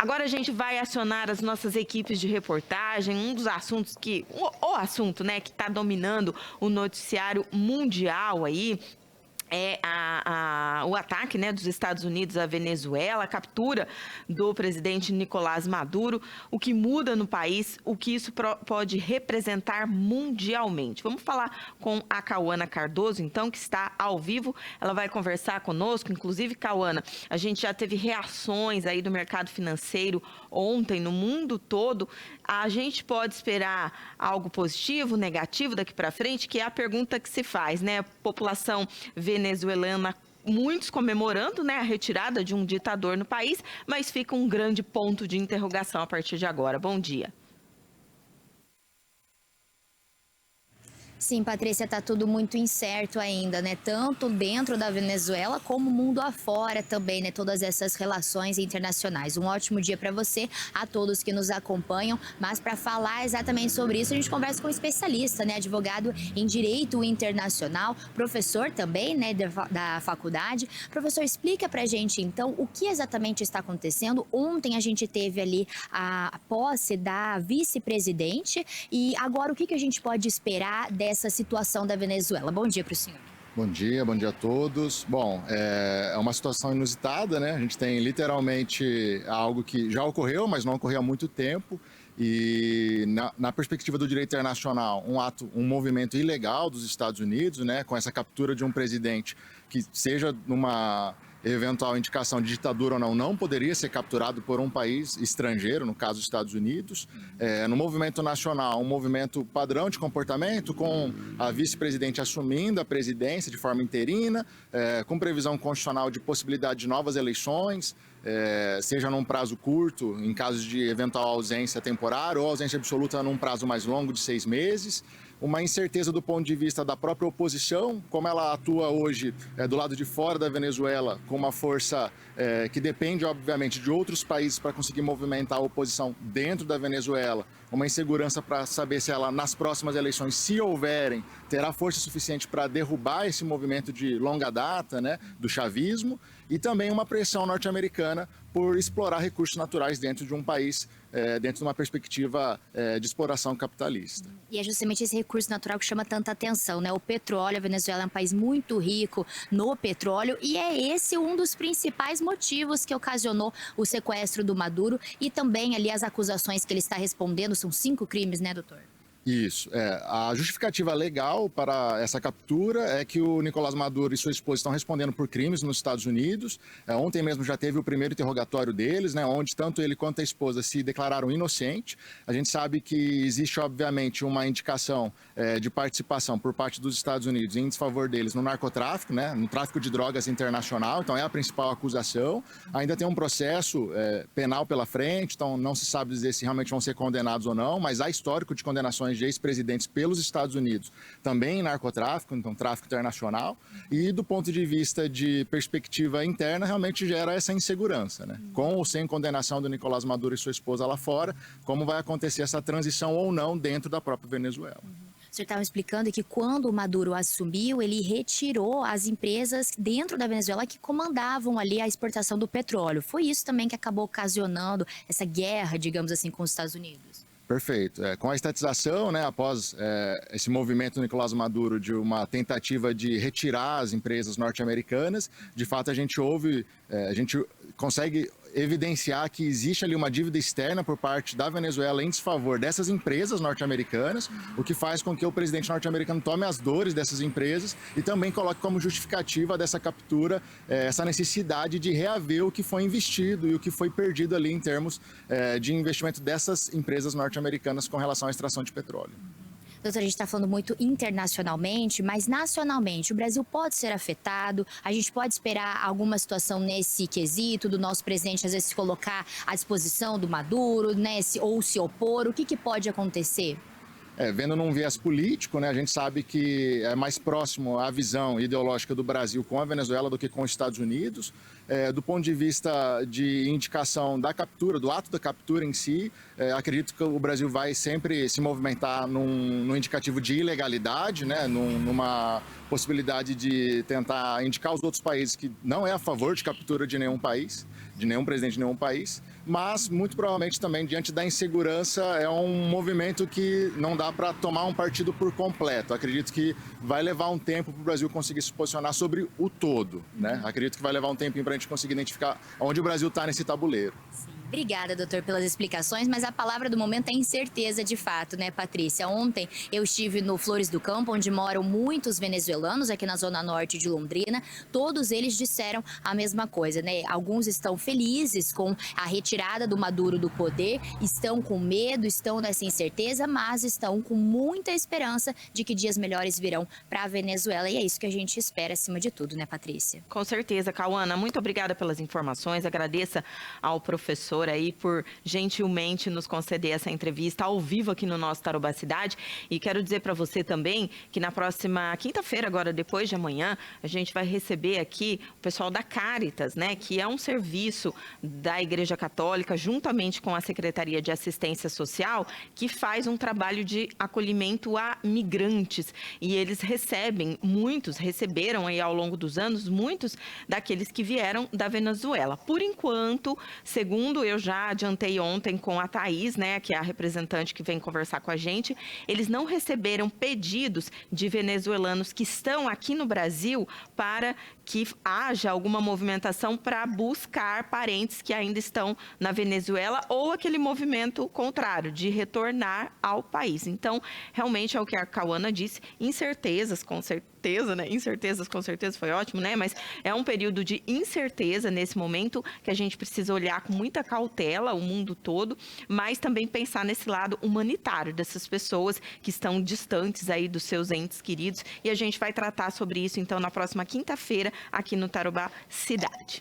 Agora a gente vai acionar as nossas equipes de reportagem, um dos assuntos o assunto, né, que está dominando o noticiário mundial aí, é o ataque, né, dos Estados Unidos à Venezuela, a captura do presidente Nicolás Maduro, o que muda no país, o que isso pode representar mundialmente. Vamos falar com a Cauana Cardoso, então, que está ao vivo. Ela vai conversar conosco. Inclusive, Cauana, a gente já teve reações aí do mercado financeiro ontem no mundo todo. A gente pode esperar algo positivo, negativo daqui para frente, que é a pergunta que se faz, né? População venezuelana, muitos comemorando, né, a retirada de um ditador no país, mas fica um grande ponto de interrogação a partir de agora. Bom dia. Sim, Patrícia, está tudo muito incerto ainda, né? Tanto dentro da Venezuela como mundo afora também, né? Todas essas relações internacionais. Um ótimo dia para você, a todos que nos acompanham. Mas para falar exatamente sobre isso, a gente conversa com um especialista, né? Advogado em Direito Internacional, professor também, né? Da faculdade. Professor, explica para a gente, então, o que exatamente está acontecendo. Ontem a gente teve ali a posse da vice-presidente e agora o que a gente pode esperar dessa situação da Venezuela? Bom dia para o senhor. Bom dia a todos. Bom, é uma situação inusitada, né? A gente tem literalmente algo que já ocorreu, mas não ocorreu há muito tempo. E na perspectiva do direito internacional, um movimento ilegal dos Estados Unidos, né? Com essa captura de um presidente que seja numa eventual indicação de ditadura ou não poderia ser capturado por um país estrangeiro, no caso dos Estados Unidos. No movimento nacional, um movimento padrão de comportamento, com a vice-presidente assumindo a presidência de forma interina, com previsão constitucional de possibilidade de novas eleições, seja num prazo curto, em caso de eventual ausência temporária, ou ausência absoluta num prazo mais longo de 6 meses. Uma incerteza do ponto de vista da própria oposição, como ela atua hoje do lado de fora da Venezuela, com uma força que depende, obviamente, de outros países para conseguir movimentar a oposição dentro da Venezuela. Uma insegurança para saber se ela, nas próximas eleições, se houverem, terá força suficiente para derrubar esse movimento de longa data, né, do chavismo, e também uma pressão norte-americana por explorar recursos naturais dentro de um país, dentro de uma perspectiva de exploração capitalista. E é justamente esse recurso natural que chama tanta atenção, né? O petróleo, a Venezuela é um país muito rico no petróleo e é esse um dos principais motivos que ocasionou o sequestro do Maduro e também ali as acusações que ele está respondendo, são 5 crimes, né, doutor? Isso. A justificativa legal para essa captura é que o Nicolás Maduro e sua esposa estão respondendo por crimes nos Estados Unidos. Ontem mesmo já teve o primeiro interrogatório deles, né, onde tanto ele quanto a esposa se declararam inocentes. A gente sabe que existe, obviamente, uma indicação de participação por parte dos Estados Unidos em desfavor deles no narcotráfico, né, no tráfico de drogas internacional. Então é a principal acusação. Ainda tem um processo penal pela frente, então não se sabe dizer se realmente vão ser condenados ou não, mas há histórico de condenações de ex-presidentes pelos Estados Unidos, também em narcotráfico, então tráfico internacional, e do ponto de vista de perspectiva interna, realmente gera essa insegurança, né? Com ou sem condenação do Nicolás Maduro e sua esposa lá fora, como vai acontecer essa transição ou não dentro da própria Venezuela. O senhor estava explicando que quando o Maduro assumiu, ele retirou as empresas dentro da Venezuela que comandavam ali a exportação do petróleo. Foi isso também que acabou ocasionando essa guerra, digamos assim, com os Estados Unidos? Perfeito. Com a estatização, né, após esse movimento do Nicolás Maduro de uma tentativa de retirar as empresas norte-americanas, de fato a gente consegue evidenciar que existe ali uma dívida externa por parte da Venezuela em desfavor dessas empresas norte-americanas, o que faz com que o presidente norte-americano tome as dores dessas empresas e também coloque como justificativa dessa captura essa necessidade de reaver o que foi investido e o que foi perdido ali em termos de investimento dessas empresas norte-americanas com relação à extração de petróleo. Doutor, a gente está falando muito internacionalmente, mas nacionalmente, o Brasil pode ser afetado? A gente pode esperar alguma situação nesse quesito do nosso presidente, às vezes, se colocar à disposição do Maduro, né, ou se opor? O que pode acontecer? Vendo num viés político, né, a gente sabe que é mais próximo à visão ideológica do Brasil com a Venezuela do que com os Estados Unidos. Do ponto de vista de indicação da captura, do ato da captura em si, acredito que o Brasil vai sempre se movimentar num indicativo de ilegalidade, né, numa possibilidade de tentar indicar os outros países que não é a favor de captura de nenhum país, de nenhum presidente de nenhum país. mas muito provavelmente também diante da insegurança é um movimento que não dá para tomar um partido por completo. Acredito que vai levar um tempo para o Brasil conseguir se posicionar sobre o todo, né? Acredito que vai levar um tempinho para a gente conseguir identificar onde o Brasil está nesse tabuleiro. Obrigada, doutor, pelas explicações, mas a palavra do momento é incerteza de fato, né, Patrícia? Ontem eu estive no Flores do Campo, onde moram muitos venezuelanos aqui na zona norte de Londrina. Todos eles disseram a mesma coisa, né? Alguns estão felizes com a retirada do Maduro do poder, estão com medo, estão nessa incerteza, mas estão com muita esperança de que dias melhores virão para a Venezuela. E é isso que a gente espera acima de tudo, né, Patrícia? Com certeza, Cauana. Muito obrigada pelas informações. Agradeça ao professor aí por gentilmente nos conceder essa entrevista ao vivo aqui no nosso Tarobá Cidade. E quero dizer para você também que na próxima quinta-feira, agora depois de amanhã, a gente vai receber aqui o pessoal da Caritas, né, que é um serviço da Igreja Católica, juntamente com a Secretaria de Assistência Social, que faz um trabalho de acolhimento a migrantes. E eles receberam aí ao longo dos anos, muitos daqueles que vieram da Venezuela. Por enquanto, segundo eu já adiantei ontem com a Thaís, né, que é a representante que vem conversar com a gente, eles não receberam pedidos de venezuelanos que estão aqui no Brasil para que haja alguma movimentação para buscar parentes que ainda estão na Venezuela ou aquele movimento contrário, de retornar ao país. Então, realmente é o que a Cauana disse, incertezas, com certeza, né? Incertezas, com certeza, foi ótimo, né? Mas é um período de incerteza nesse momento que a gente precisa olhar com muita cautela o mundo todo, mas também pensar nesse lado humanitário dessas pessoas que estão distantes aí dos seus entes queridos. E a gente vai tratar sobre isso, então, na próxima quinta-feira, aqui no Tarobá Cidade.